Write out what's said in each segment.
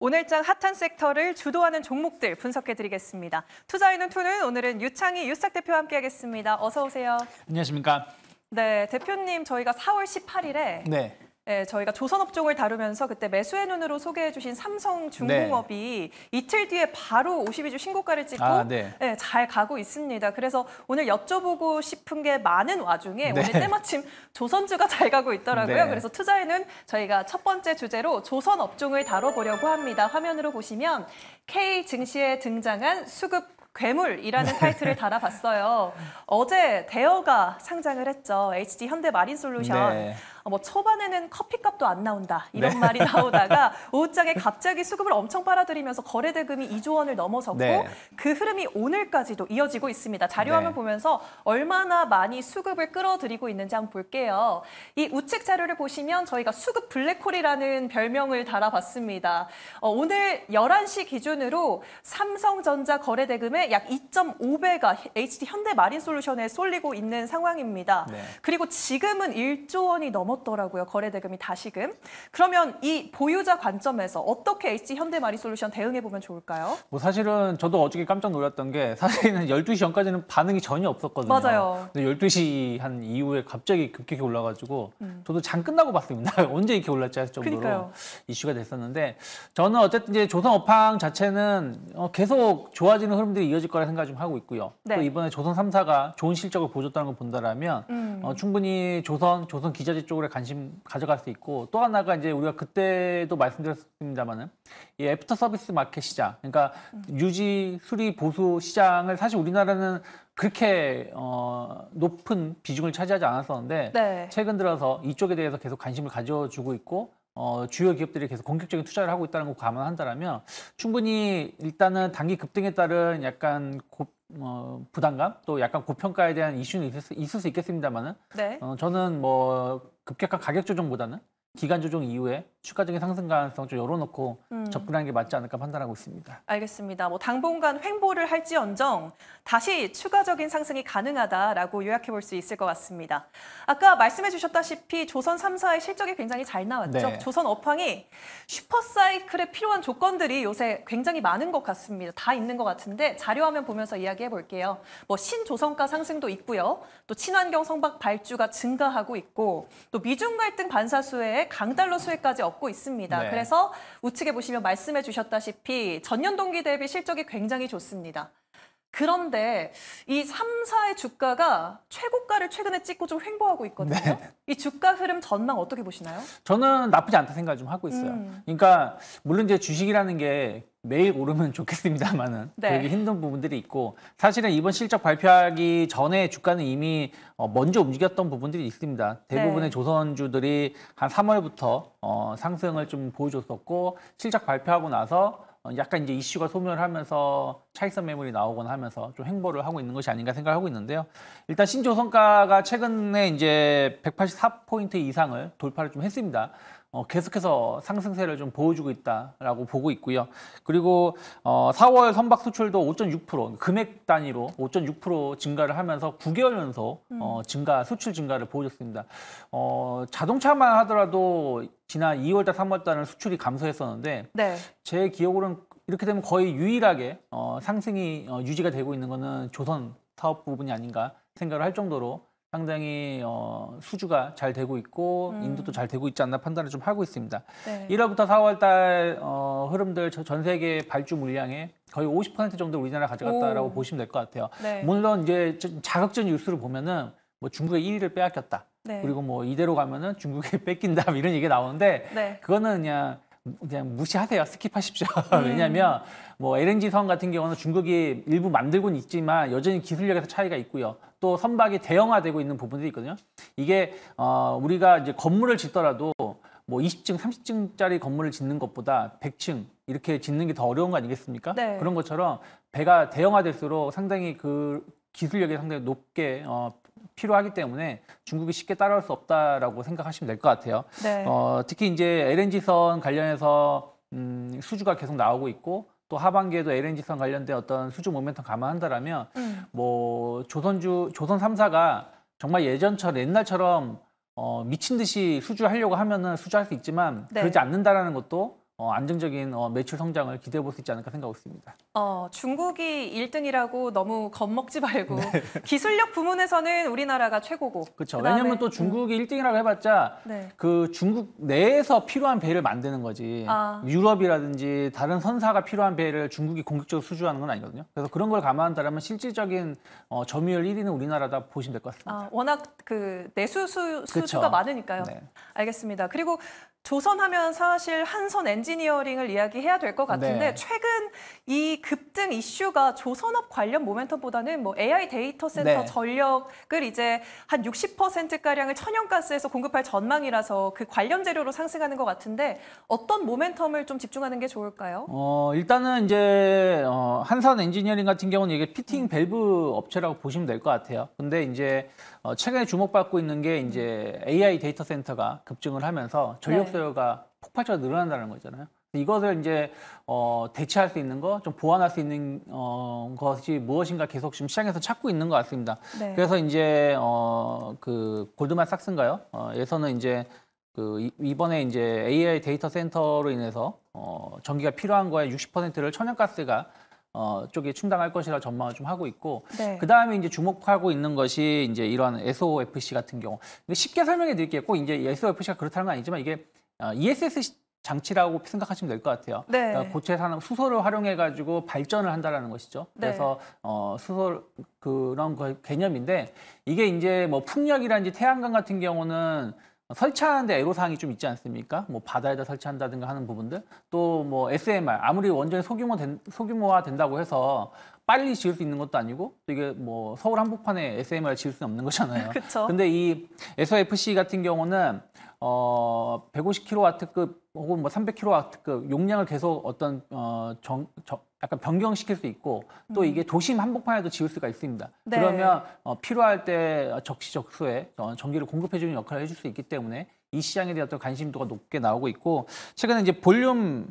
오늘장 핫한 섹터를 주도하는 종목들 분석해드리겠습니다. 투자인은 투는 오늘은 유창희 유싹 대표와 함께하겠습니다. 어서 오세요. 안녕하십니까. 네, 대표님 저희가 4월 18일에 저희가 조선업종을 다루면서 그때 매수의 눈으로 소개해 주신 삼성중공업이 이틀 뒤에 바로 52주 신고가를 찍고 잘 가고 있습니다. 그래서 오늘 여쭤보고 싶은 게 많은 와중에 오늘 때마침 조선주가 잘 가고 있더라고요. 그래서 투자에는 저희가 첫 번째 주제로 조선업종을 다뤄보려고 합니다. 화면으로 보시면 K 증시에 등장한 수급 괴물이라는 타이틀을 달아봤어요. 어제 대여가 상장을 했죠. HD 현대마린솔루션. 뭐 초반에는 커피값도 안 나온다 이런 말이 나오다가 오후장에 갑자기 수급을 엄청 빨아들이면서 거래 대금이 2조 원을 넘어섰고 그 흐름이 오늘까지도 이어지고 있습니다. 자료화면 보면서 얼마나 많이 수급을 끌어들이고 있는지 한번 볼게요. 이 우측 자료를 보시면 저희가 수급 블랙홀이라는 별명을 달아봤습니다. 오늘 11시 기준으로 삼성전자 거래 대금의 약 2.5배가 HD 현대마린솔루션에 쏠리고 있는 상황입니다. 그리고 지금은 1조 원이 넘었더라고요. 거래 대금이 다시금. 그러면 이 보유자 관점에서 어떻게 HD 현대마린솔루션 대응해 보면 좋을까요? 뭐 사실은 저도 어저께 깜짝 놀랐던 게 사실은 12시 전까지는 반응이 전혀 없었거든요. 맞아요. 근데 12시 한 이후에 갑자기 급격히 올라가지고 저도 장 끝나고 봤습니다. 언제 이렇게 올랐지 할 정도로 이슈가 됐었는데 저는 어쨌든 이제 조선업황 자체는 계속 좋아지는 흐름들이 이어질 거라 생각 좀 하고 있고요. 또 이번에 조선 3사가 좋은 실적을 보여줬다는 걸 본다라면 충분히 조선 기자재 쪽으로 관심 가져갈 수 있고 또 하나가 이제 우리가 그때도 말씀드렸습니다만은 이 애프터 서비스 마켓 시장, 그러니까 유지, 수리, 보수 시장을 사실 우리나라는 그렇게 높은 비중을 차지하지 않았었는데 최근 들어서 이쪽에 대해서 계속 관심을 가져주고 있고 주요 기업들이 계속 공격적인 투자를 하고 있다는 거 감안한다면 충분히 일단은 단기 급등에 따른 약간 부담감 또 약간 고평가에 대한 이슈는 있을 수 있겠습니다만은 저는 뭐 급격한 가격 조정보다는 기간 조정 이후에 추가적인 상승 가능성 좀 열어놓고 접근하는 게 맞지 않을까 판단하고 있습니다. 알겠습니다. 뭐 당분간 횡보를 할지언정 다시 추가적인 상승이 가능하다라고 요약해 볼 수 있을 것 같습니다. 아까 말씀해 주셨다시피 조선 3사의 실적이 굉장히 잘 나왔죠. 조선 업황이 슈퍼사이클에 필요한 조건들이 요새 굉장히 많은 것 같습니다. 다 있는 것 같은데 자료화면 보면서 이야기해 볼게요. 뭐 신조선가 상승도 있고요. 또 친환경 성박 발주가 증가하고 있고 또 미중 갈등 반사 수혜에 강달러 수혜까지 얻고 있습니다. 그래서 우측에 보시면 말씀해 주셨다시피 전년 동기 대비 실적이 굉장히 좋습니다. 그런데 이 3사의 주가가 최고가를 최근에 찍고 좀 횡보하고 있거든요. 이 주가 흐름 전망 어떻게 보시나요? 저는 나쁘지 않다 생각을 좀 하고 있어요. 그러니까 물론 이제 주식이라는 게 매일 오르면 좋겠습니다만은 그러기 힘든 부분들이 있고 사실은 이번 실적 발표하기 전에 주가는 이미 먼저 움직였던 부분들이 있습니다. 대부분의 조선주들이 한 3월부터 상승을 좀 보여줬었고 실적 발표하고 나서 약간 이제 이슈가 소멸하면서 차익선 매물이 나오거나 하면서 좀 횡보를 하고 있는 것이 아닌가 생각하고 있는데요. 일단 신조선가가 최근에 이제 184포인트 이상을 돌파를 좀 했습니다. 계속해서 상승세를 좀 보여주고 있다라고 보고 있고요. 그리고 4월 선박 수출도 5.6% 금액 단위로 5.6% 증가를 하면서 9개월 연속 수출 증가를 보여줬습니다. 자동차만 하더라도 지난 2월달, 3월달은 수출이 감소했었는데 제 기억으로는 이렇게 되면 거의 유일하게 상승이 유지가 되고 있는 거는 조선 사업 부분이 아닌가 생각을 할 정도로 상당히 수주가 잘 되고 있고 인도도 잘 되고 있지 않나 판단을 좀 하고 있습니다. 1월부터 4월달 흐름들 전 세계 발주 물량의 거의 50% 정도 우리나라 가져갔다라고 보시면 될 것 같아요. 물론 이제 자극적 뉴스를 보면은 뭐 중국의 1위를 빼앗겼다. 그리고 뭐 이대로 가면은 중국에 뺏긴다 이런 얘기가 나오는데 그거는 그냥 무시하세요. 스킵하십시오. 왜냐하면 뭐 LNG선 같은 경우는 중국이 일부 만들고는 있지만 여전히 기술력에서 차이가 있고요. 또 선박이 대형화되고 있는 부분들이 있거든요. 이게 우리가 이제 건물을 짓더라도 뭐 20층, 30층짜리 건물을 짓는 것보다 100층 이렇게 짓는 게 더 어려운 거 아니겠습니까? 그런 것처럼 배가 대형화될수록 상당히 그 기술력이 상당히 높게 필요하기 때문에 중국이 쉽게 따라올 수 없다라고 생각하시면 될 것 같아요. 특히 이제 LNG선 관련해서 수주가 계속 나오고 있고 또 하반기에도 LNG선 관련된 어떤 수주 모멘텀 감안한다라면 뭐 조선 3사가 정말 옛날처럼 미친 듯이 수주하려고 하면은 수주할 수 있지만 그러지 않는다라는 것도 안정적인 매출 성장을 기대해 볼 수 있지 않을까 생각하고 있습니다. 중국이 1등이라고 너무 겁먹지 말고 네. 기술력 부문에서는 우리나라가 최고고. 그렇죠. 왜냐하면 또 중국이 1등이라고 해봤자 네. 그 중국 내에서 필요한 배를 만드는 거지. 유럽이라든지 다른 선사가 필요한 배를 중국이 공격적으로 수주하는 건 아니거든요. 그래서 그런 걸 감안한다면 실질적인 점유율 1위는 우리나라다 보시면 될 것 같습니다. 워낙 그 내수 수주가 많으니까요. 네. 알겠습니다. 그리고 조선하면 사실 한선 엔지니어링을 이야기해야 될 것 같은데 네. 최근 이 급등 이슈가 조선업 관련 모멘텀보다는 뭐 AI 데이터 센터 네. 전력을 이제 한 60%가량을 천연가스에서 공급할 전망이라서 그 관련 재료로 상승하는 것 같은데 어떤 모멘텀을 좀 집중하는 게 좋을까요? 일단은 이제 한선 엔지니어링 같은 경우는 이게 피팅 밸브 업체라고 보시면 될 것 같아요. 근데 이제 최근에 주목받고 있는 게 이제 AI 데이터 센터가 급증을 하면서 전력 수요가 폭발적으로 늘어난다는 거잖아요. 이것을 이제 대체할 수 있는 거, 좀 보완할 수 있는 것이 무엇인가 계속 지금 시장에서 찾고 있는 것 같습니다. 네. 그래서 이제 그 골드만삭스인가요? 에서는 이제 그 이번에 이제 AI 데이터 센터로 인해서 전기가 필요한 거에 60%를 천연가스가 쪽에 충당할 것이라 전망을 좀 하고 있고, 네. 그 다음에 이제 주목하고 있는 것이 이제 이런 SOFC 같은 경우. 쉽게 설명해 드릴게요. 꼭 이제 SOFC가 그렇다는 건 아니지만 이게 ESS 장치라고 생각하시면 될 것 같아요. 네. 그러니까 고체 산업 수소를 활용해가지고 발전을 한다라는 것이죠. 네. 그래서 수소 그런 개념인데 이게 이제 뭐 풍력이라든지 태양광 같은 경우는 설치하는데 애로사항이 좀 있지 않습니까? 뭐 바다에다 설치한다든가 하는 부분들, 또 뭐 SMR 아무리 원전이 소규모화 된다고 해서 빨리 지을 수 있는 것도 아니고 또 이게 뭐 서울 한복판에 SMR 지을 수는 없는 거잖아요. 그쵸. 근데 이 SOFC 같은 경우는 150kW급 혹은 뭐 300kW급 용량을 계속 어떤 약간 변경시킬 수 있고 또 이게 도심 한복판에도 지을 수가 있습니다. 네. 그러면 필요할 때 적시적소에 전기를 공급해주는 역할을 해줄 수 있기 때문에 이 시장에 대한 어떤 관심도가 높게 나오고 있고, 최근에 이제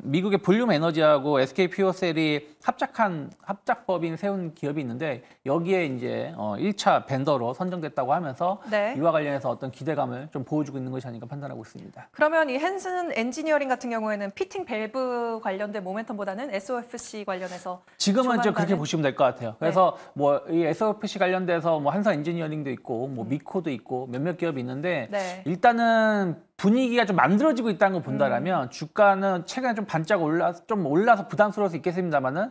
미국의 볼륨 에너지하고 SK 퓨어셀이 합작법인 세운 기업이 있는데 여기에 이제 1차 벤더로 선정됐다고 하면서 네. 이와 관련해서 어떤 기대감을 좀 보여주고 있는 것이 아닌가 판단하고 있습니다. 그러면 이 헨슨 엔지니어링 같은 경우에는 피팅 밸브 관련된 모멘텀보다는 SOFC 관련해서 지금은 좀 그렇게 보시면 될 것 같아요. 그래서 네. 뭐 이 SOFC 관련돼서 뭐 한선 엔지니어링도 있고 뭐 미코도 있고 몇몇 기업이 있는데 네. 일단은 분위기가 좀 만들어지고 있다는 걸 본다라면 주가는 최근에 좀 반짝 올라서 부담스러울 수 있겠습니다만은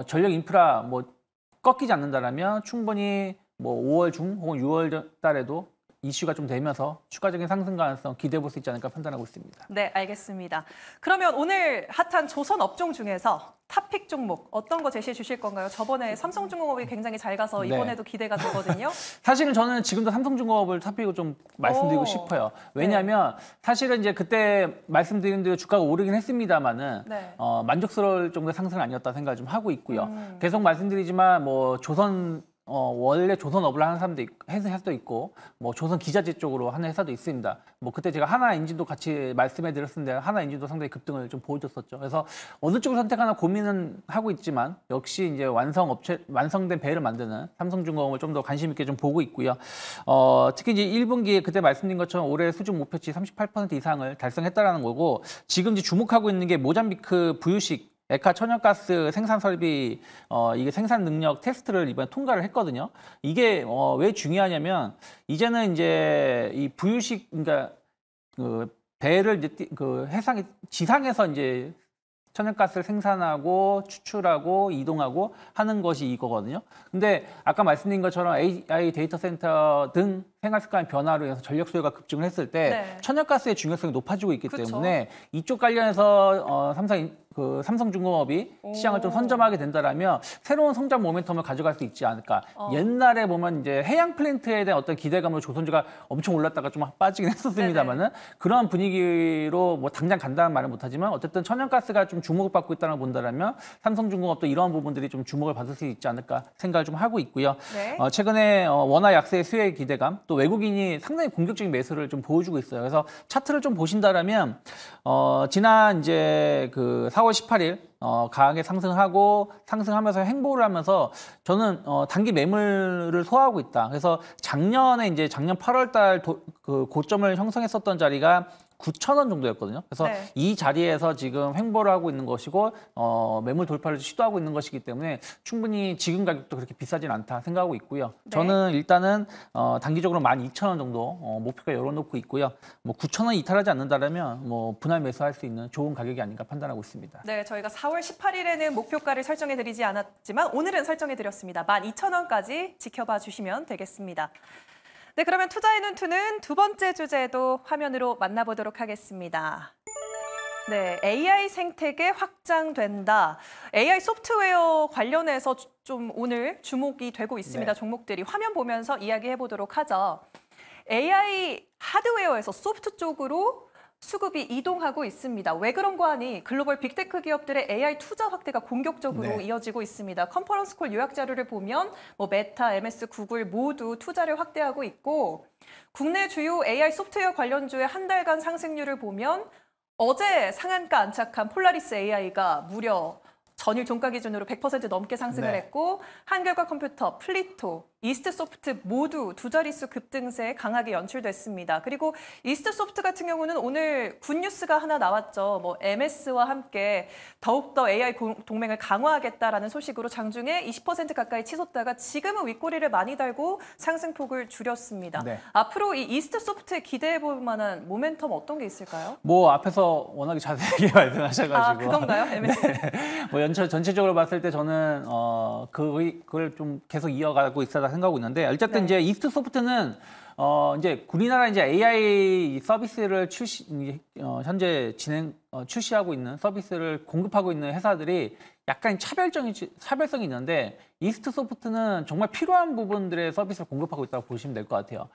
전력 인프라 뭐 꺾이지 않는다라면 충분히 뭐 5월 중 혹은 6월 달에도 이슈가 좀 되면서 추가적인 상승 가능성 기대해 볼 수 있지 않을까 판단하고 있습니다. 네, 알겠습니다. 그러면 오늘 핫한 조선 업종 중에서 탑픽 종목 어떤 거 제시해 주실 건가요? 저번에 삼성중공업이 굉장히 잘 가서 이번에도 네. 기대가 되거든요. 사실은 저는 지금도 삼성중공업을 탑픽으로 좀 말씀드리고 싶어요. 왜냐하면 네. 사실은 이제 그때 말씀드린 대로 주가가 오르긴 했습니다만은 네. 만족스러울 정도의 상승은 아니었다 생각을 좀 하고 있고요. 계속 말씀드리지만 뭐 조선 원래 조선업을 하는 사람도 회사도 있고 뭐 조선 기자재 쪽으로 하는 회사도 있습니다. 뭐 그때 제가 하나 엔진도 같이 말씀해 드렸었는데 하나 엔진도 상당히 급등을 좀 보여줬었죠. 그래서 어느 쪽을 선택하나 고민은 하고 있지만 역시 이제 완성된 배를 만드는 삼성중공업을 좀 더 관심 있게 좀 보고 있고요. 특히 이제 1분기에 그때 말씀드린 것처럼 올해 수준 목표치 38% 이상을 달성했다라는 거고, 지금 이제 주목하고 있는 게 모잠비크 부유식 에카 천연가스 생산 설비 이게 생산 능력 테스트를 이번에 통과를 했거든요. 이게 왜 중요하냐면 이제는 이제 이 부유식 그러니까 그 배를 이제 그 지상에서 이제 천연가스를 생산하고 추출하고 이동하고 하는 것이 이거거든요. 근데 아까 말씀드린 것처럼 AI 데이터 센터 등 생활습관 변화로 인해서 전력 수요가 급증을 했을 때 네. 천연가스의 중요성이 높아지고 있기 그쵸? 때문에 이쪽 관련해서 삼성중공업이 시장을 좀 선점하게 된다라면 새로운 성장 모멘텀을 가져갈 수 있지 않을까. 옛날에 보면 이제 해양 플랜트에 대한 어떤 기대감으로 조선주가 엄청 올랐다가 좀 빠지긴 했었습니다만은 그런 분위기로 뭐 당장 간다는 말은 못하지만 어쨌든 천연가스가 좀 주목을 받고 있다는 걸 본다라면 삼성중공업도 이러한 부분들이 좀 주목을 받을 수 있지 않을까 생각을 좀 하고 있고요. 네. 최근에 원화 약세의 수혜의 기대감, 또 외국인이 상당히 공격적인 매수를 좀 보여주고 있어요. 그래서 차트를 좀 보신다라면 지난 이제 그 4월 18일 강하게 상승하면서 횡보를 하면서 저는 단기 매물을 소화하고 있다. 그래서 작년 8월 달 그 고점을 형성했었던 자리가 9,000원 정도였거든요. 그래서 네. 이 자리에서 지금 횡보를 하고 있는 것이고 매물 돌파를 시도하고 있는 것이기 때문에 충분히 지금 가격도 그렇게 비싸진 않다 생각하고 있고요. 네. 저는 일단은 단기적으로 12,000원 정도 목표가 열어놓고 있고요. 뭐 9,000원 이탈하지 않는다라면 뭐 분할 매수할 수 있는 좋은 가격이 아닌가 판단하고 있습니다. 네, 저희가 4월 18일에는 목표가를 설정해드리지 않았지만 오늘은 설정해드렸습니다. 12,000원까지 지켜봐 주시면 되겠습니다. 네, 그러면 투자의 눈투는 두 번째 주제도 화면으로 만나보도록 하겠습니다. 네, AI 생태계 확장된다. AI 소프트웨어 관련해서 좀 오늘 주목이 되고 있습니다. 네. 종목들이 화면 보면서 이야기해 보도록 하죠. AI 하드웨어에서 소프트 쪽으로 수급이 이동하고 있습니다. 왜 그런가 하니 글로벌 빅테크 기업들의 AI 투자 확대가 공격적으로 네. 이어지고 있습니다. 컨퍼런스 콜 요약 자료를 보면 뭐 메타, MS, 구글 모두 투자를 확대하고 있고 국내 주요 AI 소프트웨어 관련주의 한 달간 상승률을 보면 어제 상한가 안착한 폴라리스 AI가 무려 전일 종가 기준으로 100% 넘게 상승을 네. 했고 한결과 컴퓨터, 플리토, 이스트소프트 모두 두 자릿수 급등세에 강하게 연출됐습니다. 그리고 이스트소프트 같은 경우는 오늘 굿뉴스가 하나 나왔죠. 뭐 MS와 함께 더욱더 AI 동맹을 강화하겠다라는 소식으로 장중에 20% 가까이 치솟다가 지금은 윗꼬리를 많이 달고 상승폭을 줄였습니다. 네. 앞으로 이 이스트소프트에 기대해 볼 만한 모멘텀 어떤 게 있을까요? 뭐 앞에서 워낙에 자세하게 말씀하셔가지고. 아, 그건가요? MS? 네. 뭐 전체적으로 봤을 때 저는 그걸 좀 계속 이어가고 있다 생각하고 있는데 어쨌든 네. 이제 이스트소프트는 이제 우리나라 이제 AI 서비스를 현재 출시하고 있는 서비스를 공급하고 있는 회사들이 약간 차별성이 있는데 이스트소프트는 정말 필요한 부분들의 서비스를 공급하고 있다고 보시면 될 것 같아요.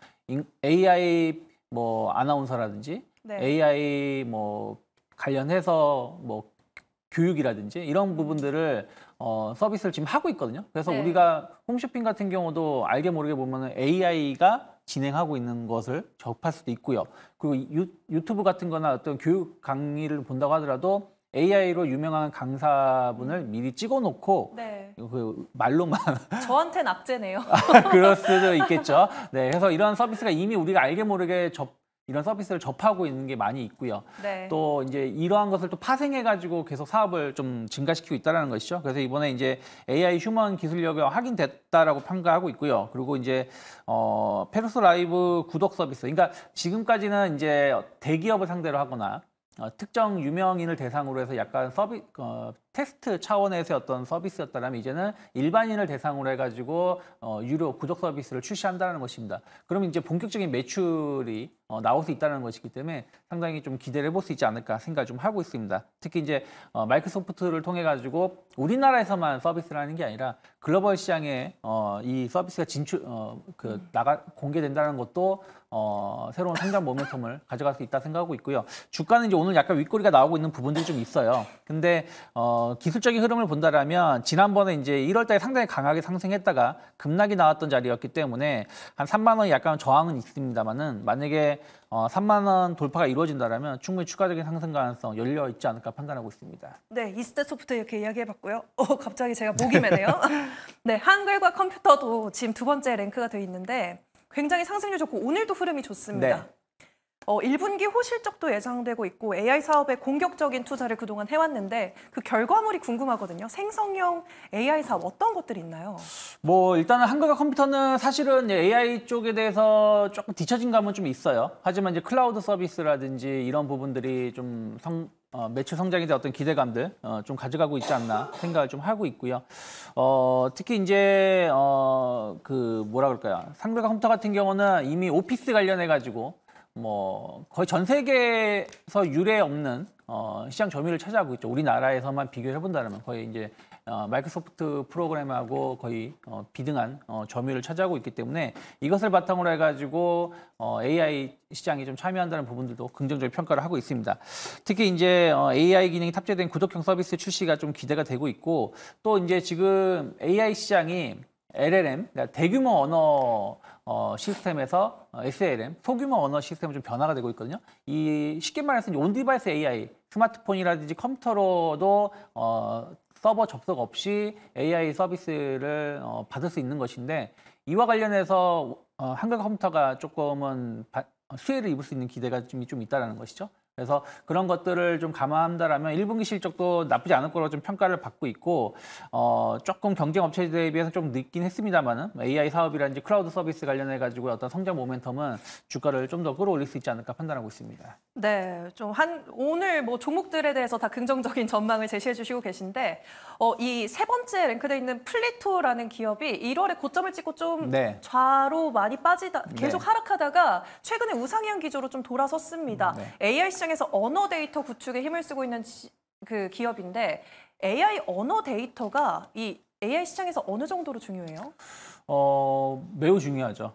AI 뭐 아나운서라든지 네. AI 뭐 관련해서 뭐 교육이라든지 이런 부분들을 서비스를 지금 하고 있거든요. 그래서 네. 우리가 홈쇼핑 같은 경우도 알게 모르게 보면 AI가 진행하고 있는 것을 접할 수도 있고요. 그리고 유튜브 같은 거나 어떤 교육 강의를 본다고 하더라도 AI로 유명한 강사분을 미리 찍어놓고 네. 그 말로만 저한테는 악재네요. 그럴 수도 있겠죠. 네, 그래서 이런 서비스가 이미 우리가 알게 모르게 이런 서비스를 접하고 있는 게 많이 있고요. 네. 또 이제 이러한 것을 또 파생해가지고 계속 사업을 좀 증가시키고 있다는 것이죠. 그래서 이번에 이제 AI 휴먼 기술력이 확인됐다라고 평가하고 있고요. 그리고 이제 페루스 라이브 구독 서비스. 그러니까 지금까지는 이제 대기업을 상대로 하거나 특정 유명인을 대상으로 해서 약간 테스트 차원에서의 어떤 서비스였다면 이제는 일반인을 대상으로 해가지고 유료 구독 서비스를 출시한다는 것입니다. 그러면 이제 본격적인 매출이 나올 수 있다는 것이기 때문에 상당히 좀 기대를 해볼 수 있지 않을까 생각을 좀 하고 있습니다. 특히 이제 마이크로소프트를 통해 가지고 우리나라에서만 서비스를 하는 게 아니라 글로벌 시장에 이 서비스가 공개된다는 것도 새로운 성장 모멘텀을 가져갈 수 있다 생각하고 있고요. 주가는 이제 오늘 약간 윗꼬리가 나오고 있는 부분들이 좀 있어요. 근데 기술적인 흐름을 본다라면 지난번에 이제 1월달에 상당히 강하게 상승했다가 급락이 나왔던 자리였기 때문에 한 3만 원이 약간 저항은 있습니다만은 만약에 3만 원 돌파가 이루어진다면 충분히 추가적인 상승 가능성 열려 있지 않을까 판단하고 있습니다. 네, 이스트소프트 이렇게 이야기해봤고요. 갑자기 제가 목이 메네요. 네, 한글과 컴퓨터도 지금 두 번째 랭크가 돼 있는데 굉장히 상승률 좋고 오늘도 흐름이 좋습니다. 네. 1분기 호실적도 예상되고 있고 AI 사업에 공격적인 투자를 그동안 해왔는데 그 결과물이 궁금하거든요. 생성형 AI 사업 어떤 것들이 있나요? 뭐 일단은 한글과 컴퓨터는 사실은 AI 쪽에 대해서 조금 뒤처진 감은 좀 있어요. 하지만 이제 클라우드 서비스라든지 이런 부분들이 좀 매출 성장에 대한 어떤 기대감들 좀 가져가고 있지 않나 생각을 좀 하고 있고요. 특히 이제 뭐라 그럴까요? 한글과 컴퓨터 같은 경우는 이미 오피스 관련해 가지고 뭐 거의 전 세계에서 유례 없는 시장 점유율을 차지하고 있죠. 우리나라에서만 비교해 본다면 거의 이제 마이크로소프트 프로그램하고 거의 비등한 점유율을 차지하고 있기 때문에 이것을 바탕으로 해가지고 AI 시장에 좀 참여한다는 부분들도 긍정적인 평가를 하고 있습니다. 특히 이제 AI 기능이 탑재된 구독형 서비스 출시가 좀 기대가 되고 있고 또 이제 지금 AI 시장이 LLM, 그러니까 대규모 언어 시스템에서 SLM, 소규모 언어 시스템으로 좀 변화가 되고 있거든요. 이 쉽게 말해서 온디바이스 AI, 스마트폰이라든지 컴퓨터로도 서버 접속 없이 AI 서비스를 받을 수 있는 것인데 이와 관련해서 한글 컴퓨터가 조금은 수혜를 입을 수 있는 기대가 좀 있다는 것이죠. 그래서 그런 것들을 좀 감안한다라면 1분기 실적도 나쁘지 않을 거라고 좀 평가를 받고 있고 조금 경쟁 업체들에 비해서 좀 늦긴 했습니다만은 AI 사업이라든지 클라우드 서비스 관련해 가지고 어떤 성장 모멘텀은 주가를 좀 더 끌어올릴 수 있지 않을까 판단하고 있습니다. 네, 좀 오늘 뭐 종목들에 대해서 다 긍정적인 전망을 제시해 주시고 계신데 이 세 번째 랭크되어 있는 플리토라는 기업이 1월에 고점을 찍고 좀 좌로 많이 빠지다 계속 하락하다가 최근에 우상향 기조로 좀 돌아섰습니다. AI 시장에서 언어 데이터 구축에 힘을 쓰고 있는 그 기업인데 AI 언어 데이터가 이 AI 시장에서 어느 정도로 중요해요? 매우 중요하죠.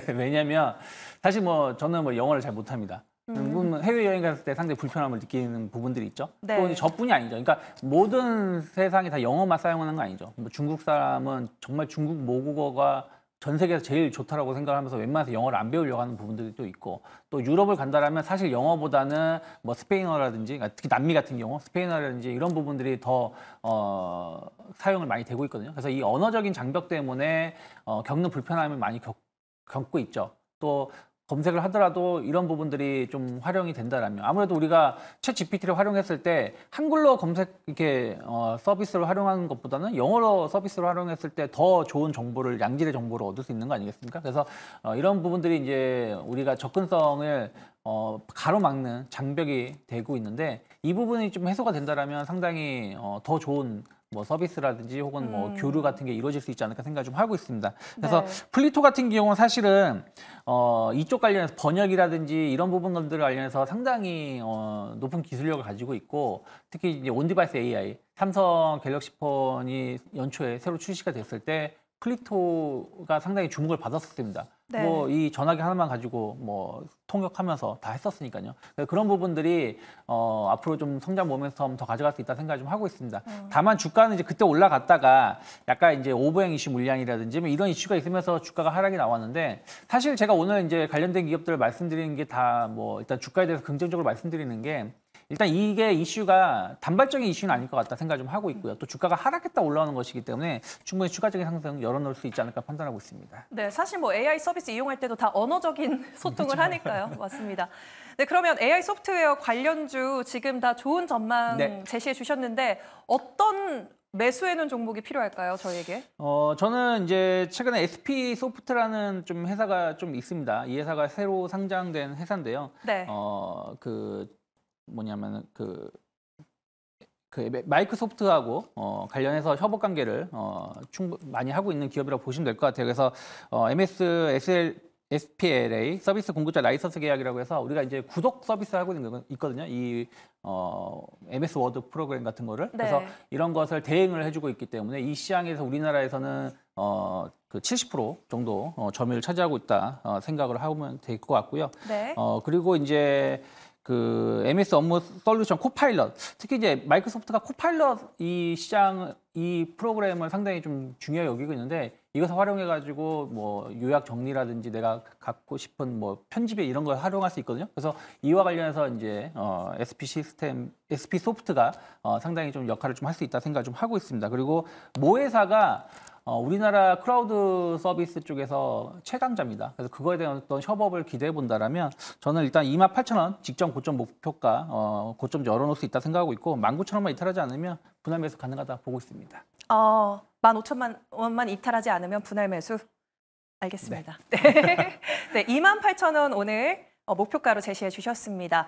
왜냐하면 사실 뭐 저는 뭐 영어를 잘 못합니다. 해외여행 갔을 때 상당히 불편함을 느끼는 부분들이 있죠. 또 저뿐이 아니죠. 그러니까 모든 세상이 다 영어만 사용하는 건 아니죠. 뭐 중국 사람은 정말 중국 모국어가 전 세계에서 제일 좋다라고 생각하면서 웬만해서 영어를 안 배우려고 하는 부분들이 또 있고 또 유럽을 간다라면 사실 영어보다는 뭐 스페인어라든지 특히 남미 같은 경우 스페인어라든지 이런 부분들이 더 사용을 많이 되고 있거든요. 그래서 이 언어적인 장벽 때문에 겪는 불편함을 많이 겪고 있죠. 또 검색을 하더라도 이런 부분들이 좀 활용이 된다라면 아무래도 우리가 챗 GPT를 활용했을 때 한글로 검색 이렇게 서비스를 활용하는 것보다는 영어로 서비스를 활용했을 때 더 좋은 정보를 양질의 정보를 얻을 수 있는 거 아니겠습니까? 그래서 이런 부분들이 이제 우리가 접근성을 가로막는 장벽이 되고 있는데 이 부분이 좀 해소가 된다라면 상당히 더 좋은 뭐 서비스라든지 혹은 뭐 교류 같은 게 이루어질 수 있지 않을까 생각 좀 하고 있습니다. 그래서 플리토 같은 경우는 사실은 이쪽 관련해서 번역이라든지 이런 부분들 관련해서 상당히 높은 기술력을 가지고 있고 특히 이제 온디바이스 AI 삼성 갤럭시 폰이 연초에 새로 출시가 됐을 때 플리토가 상당히 주목을 받았었습니다. 뭐 이 전화기 하나만 가지고 뭐 통역하면서 다 했었으니까요. 그런 부분들이 앞으로 좀 성장 모멘텀 더 가져갈 수 있다 생각 좀 하고 있습니다. 다만 주가는 이제 그때 올라갔다가 약간 이제 오버행 이슈 물량이라든지 뭐 이런 이슈가 있으면서 주가가 하락이 나왔는데 사실 제가 오늘 이제 관련된 기업들을 말씀드리는 게 다 뭐 일단 주가에 대해서 긍정적으로 말씀드리는 게 일단 이게 이슈가 단발적인 이슈는 아닐 것 같다 생각 좀 하고 있고요. 또 주가가 하락했다 올라오는 것이기 때문에 충분히 추가적인 상승 열어놓을 수 있지 않을까 판단하고 있습니다. 네, 사실 뭐 AI 서비스 이용할 때도 다 언어적인 소통을 하니까요. 맞습니다. 네, 그러면 AI 소프트웨어 관련주 지금 다 좋은 전망 제시해 주셨는데 어떤 매수해놓은 종목이 필요할까요, 저희에게? 저는 이제 최근에 SP 소프트라는 좀 회사가 좀 있습니다. 이 회사가 새로 상장된 회사인데요. 뭐냐면은 마이크로소프트하고 관련해서 협업 관계를 많이 하고 있는 기업이라고 보시면 될 것 같아요. 그래서 SPLA 서비스 공급자 라이선스 계약이라고 해서 우리가 이제 구독 서비스 하고 있거든요. 이 MS 워드 프로그램 같은 거를 그래서 이런 것을 대행을 해주고 있기 때문에 이 시장에서 우리나라에서는 그 70% 정도 점유율을 차지하고 있다 생각을 하면 될 것 같고요. 그리고 이제 그 MS 업무 솔루션 코파일럿 특히 이제 마이크로소프트가 코파일럿 이 프로그램을 상당히 좀 중요하게 여기고 있는데 이것을 활용해 가지고 뭐 요약 정리라든지 내가 갖고 싶은 뭐 편집에 이런 걸 활용할 수 있거든요. 그래서 이와 관련해서 이제 SP 소프트가 상당히 좀 역할을 좀 할 수 있다 생각 좀 하고 있습니다. 그리고 모 회사가 우리나라 클라우드 서비스 쪽에서 최강자입니다. 그래서 그거에 대한 어떤 협업을 기대해 본다라면 저는 일단 28,000원 직전 고점 목표가 고점 열어놓을 수 있다 생각하고 있고 19,000원만 이탈하지 않으면 분할 매수 가능하다 보고 있습니다. 15,000만 원만 이탈하지 않으면 분할 매수? 알겠습니다. 네, 28,000원 오늘 목표가로 제시해 주셨습니다.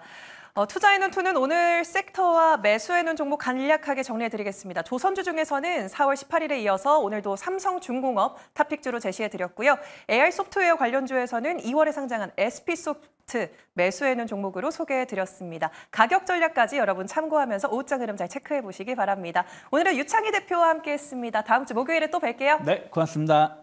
투자해놓은 투는 오늘 섹터와 매수해놓은 종목 간략하게 정리해드리겠습니다. 조선주 중에서는 4월 18일에 이어서 오늘도 삼성중공업 탑픽주로 제시해드렸고요. AI 소프트웨어 관련주에서는 2월에 상장한 SP소프트 매수해놓은 종목으로 소개해드렸습니다. 가격 전략까지 여러분 참고하면서 오후장 흐름 잘 체크해보시기 바랍니다. 오늘은 유창희 대표와 함께했습니다. 다음 주 목요일에 또 뵐게요. 네, 고맙습니다.